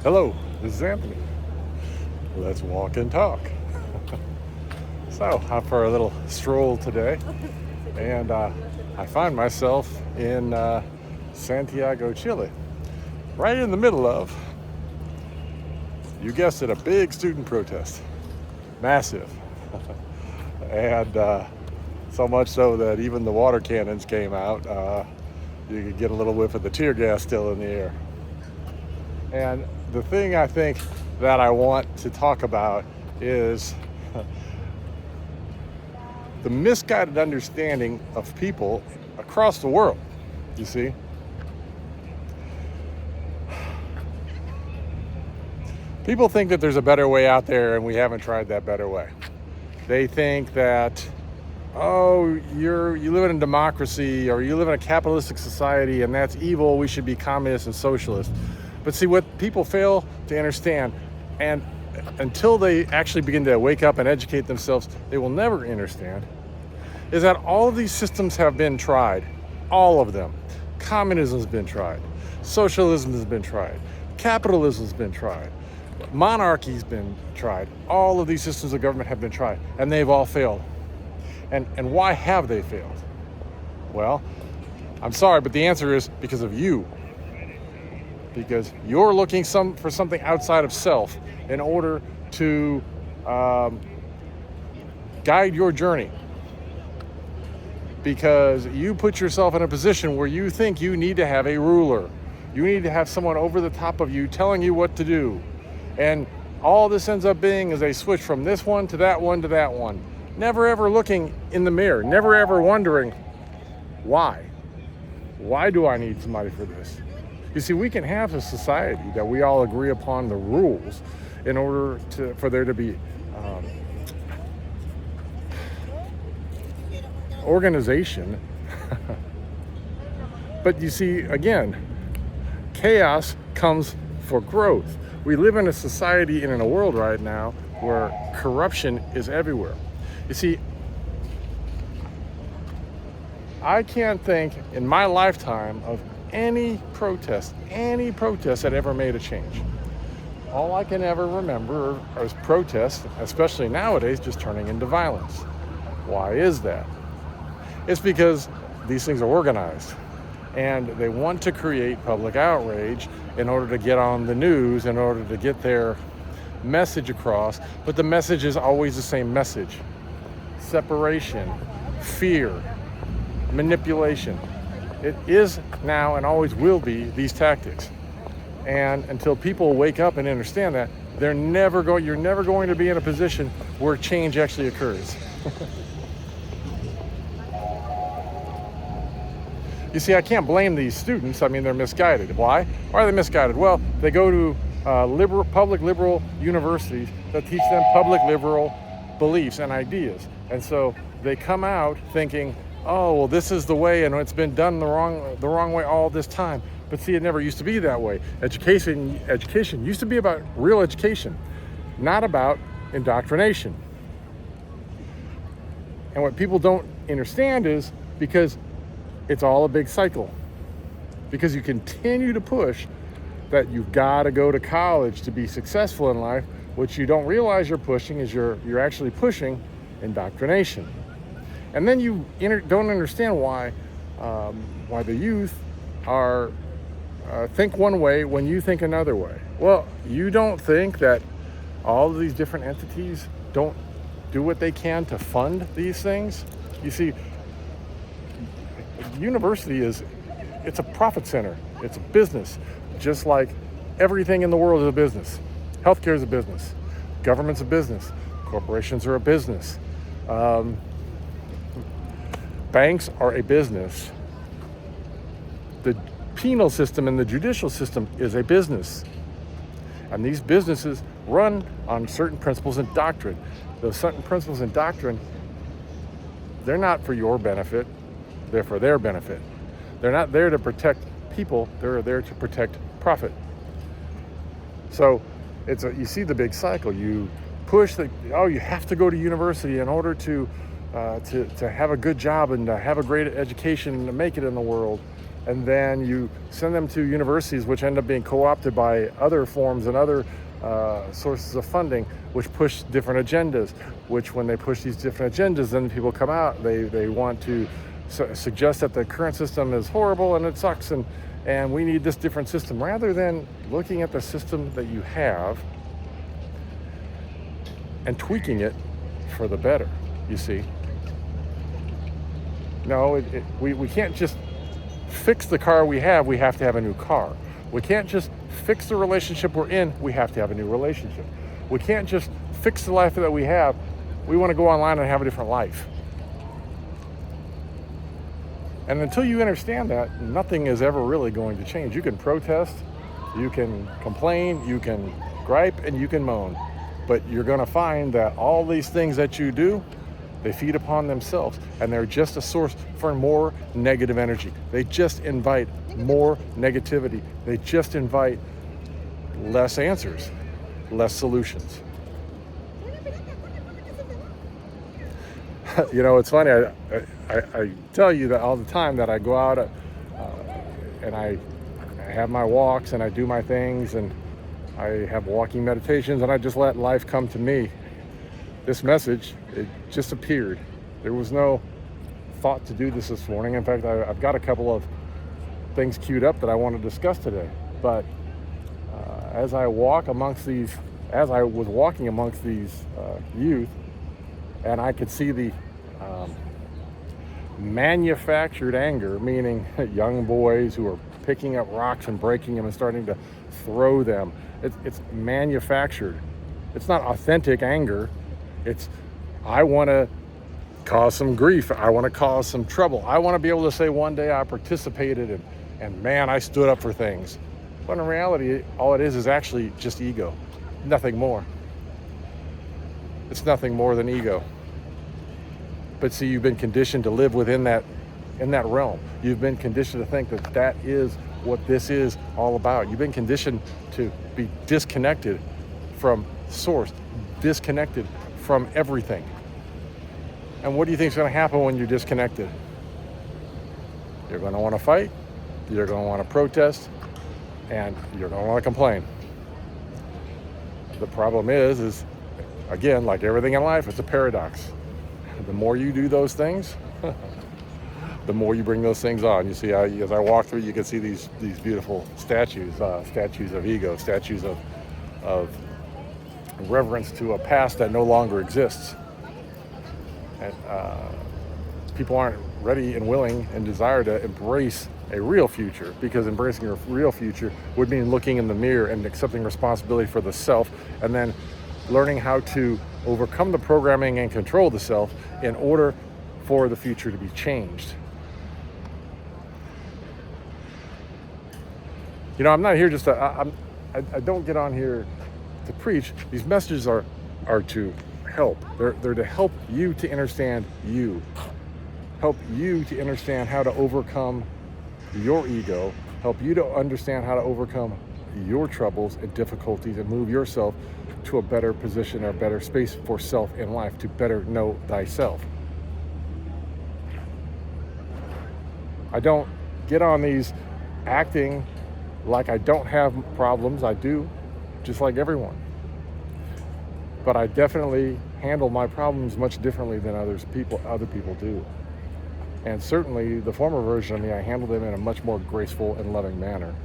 Hello, this is Anthony. Let's walk and talk. So, out for a little stroll today, and I find myself in Santiago, Chile, right in the middle of, you guessed it, a big student protest. Massive. And so much so that even the water cannons came out. You could get a little whiff of the tear gas still in the air. And the thing I think that I want to talk about is the misguided understanding of people across the world, you see. People think that there's a better way out there, and we haven't tried that better way. They think that, oh, you live in a democracy, or you live in a capitalistic society, and that's evil, we should be communist and socialist. But see, what people fail to understand, and until they actually begin to wake up and educate themselves, they will never understand, is that all of these systems have been tried. All of them. Communism has been tried. Socialism has been tried. Capitalism has been tried. Monarchy's been tried. All of these systems of government have been tried, and they've all failed. And why have they failed? Well, I'm sorry, but the answer is because of you. Because you're looking for something outside of self in order to guide your journey. Because you put yourself in a position where you think you need to have a ruler. You need to have someone over the top of you telling you what to do. And all this ends up being is a switch from this one to that one to that one. Never ever looking in the mirror. Never ever wondering, why? Why do I need somebody for this? You see, we can have a society that we all agree upon the rules in order for there to be organization. But you see, again, chaos comes for growth. We live in a society and in a world right now where corruption is everywhere. You see, I can't think in my lifetime of any protest that ever made a change. All I can ever remember is protests, especially nowadays, just turning into violence. Why is that? It's because these things are organized, and they want to create public outrage in order to get on the news, in order to get their message across. But the message is always the same message: separation, fear, manipulation. It is now and always will be these tactics. And until people wake up and understand that, you're never going to be in a position where change actually occurs. You see, I can't blame these students. I mean, they're misguided. Why? Why are they misguided? Well, they go to public liberal universities that teach them public liberal beliefs and ideas. And so they come out thinking, oh, well, this is the way, and it's been done the wrong way all this time. But see, it never used to be that way. Education used to be about real education, not about indoctrination. And what people don't understand is because it's all a big cycle. Because you continue to push that you've got to go to college to be successful in life. What you don't realize you're pushing is you're actually pushing indoctrination. And then you don't understand why the youth are think one way when you think another way. Well, you don't think that all of these different entities don't do what they can to fund these things? You see, university it's a profit center. It's a business, just like everything in the world is a business. Healthcare is a business. Government's a business. Corporations are a business. Banks are a business. The penal system and the judicial system is a business. And these businesses run on certain principles and doctrine. Those certain principles and doctrine, they're not for your benefit, they're for their benefit. They're not there to protect people, they're there to protect profit. So you see the big cycle. You push you have to go to university in order to have a good job and to have a great education and to make it in the world. and then you send them to universities, which end up being co-opted by other forms and other sources of funding, which push different agendas, which when they push these different agendas, then people come out, they want to suggest that the current system is horrible and it sucks, and we need this different system, rather than looking at the system that you have and tweaking it for the better, you see. No, we can't just fix the car we have to have a new car. We can't just fix the relationship we're in, we have to have a new relationship. We can't just fix the life that we have, we want to go online and have a different life. And until you understand that, nothing is ever really going to change. You can protest, you can complain, you can gripe, and you can moan. But you're going to find that all these things that you do, they feed upon themselves, and they're just a source for more negative energy. They just invite more negativity. They just invite less answers, less solutions. You know, it's funny, I tell you that all the time, that I go out and I have my walks and I do my things and I have walking meditations and I just let life come to me. This message, it just appeared. There was no thought to do this morning. In fact, I've got a couple of things queued up that I want to discuss today. But as I was walking amongst these youth, and I could see the manufactured anger, meaning young boys who are picking up rocks and breaking them and starting to throw them. It's manufactured. It's not authentic anger. It's, I want to cause some grief. I want to cause some trouble. I want to be able to say one day I participated and man, I stood up for things. But in reality, all it is actually just ego. Nothing more. It's nothing more than ego. But see, you've been conditioned to live in that realm. You've been conditioned to think that is what this is all about. You've been conditioned to be disconnected from source, disconnected from everything. And what do you think is going to happen when you're disconnected? You're going to want to fight, you're going to want to protest, and you're going to want to complain. The problem is again, like everything in life, it's a paradox. The more you do those things, the more you bring those things on. You see, as I walk through, you can see these beautiful statues of ego, statues of reverence to a past that no longer exists. And people aren't ready and willing and desire to embrace a real future, because embracing a real future would mean looking in the mirror and accepting responsibility for the self, and then learning how to overcome the programming and control the self in order for the future to be changed. You know, I'm not here just to, I don't get on here to preach. These messages are to help. They're to help you to understand you. Help you to understand how to overcome your ego. Help you to understand how to overcome your troubles and difficulties and move yourself to a better position or a better space for self in life, to better know thyself. I don't get on these acting like I don't have problems. I do, just like everyone. But I definitely handle my problems much differently than other people do. And certainly the former version of me, I handle them in a much more graceful and loving manner,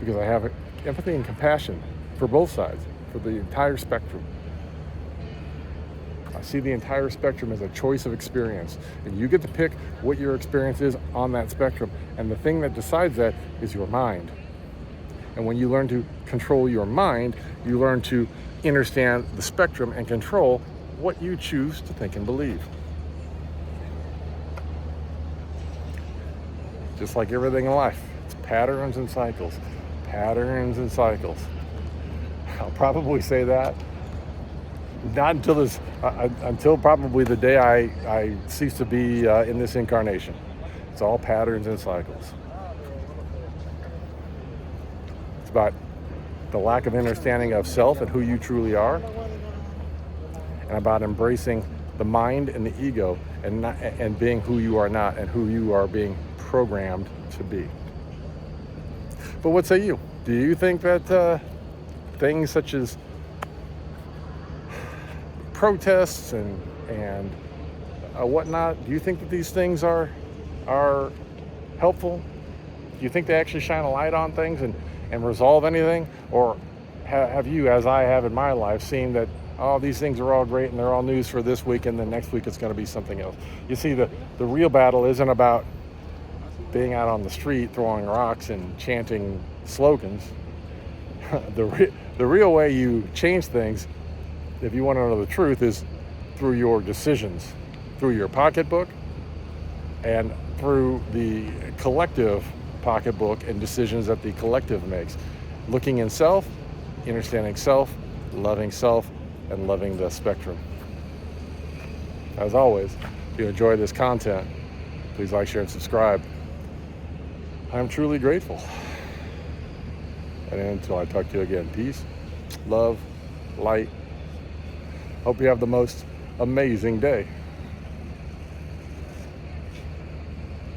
because I have empathy and compassion for both sides, for the entire spectrum. I see the entire spectrum as a choice of experience, and you get to pick what your experience is on that spectrum, and the thing that decides that is your mind. And when you learn to control your mind, you learn to understand the spectrum and control what you choose to think and believe. Just like everything in life, it's patterns and cycles. Patterns and cycles. I'll probably say that not until probably the day I cease to be in this incarnation. It's all patterns and cycles. It's about the lack of understanding of self and who you truly are, and about embracing the mind and the ego and being who you are not and who you are being programmed to be. But what say you? Do you think that things such as protests and whatnot, do you think that these things are helpful? Do you think they actually shine a light on things and resolve anything? Or have you, as I have in my life, seen that, oh, these things are all great and they're all news for this week, and then next week it's going to be something else? You see, the real battle isn't about being out on the street throwing rocks and chanting slogans. The real way you change things, if you want to know the truth, is through your decisions, through your pocketbook, and through the collective pocketbook and decisions that the collective makes. Looking in self, understanding self, and loving the spectrum. As always, if you enjoy this content, please like, share, and subscribe. I'm truly grateful. And until I talk to you again, peace, love, light. Hope you have the most amazing day.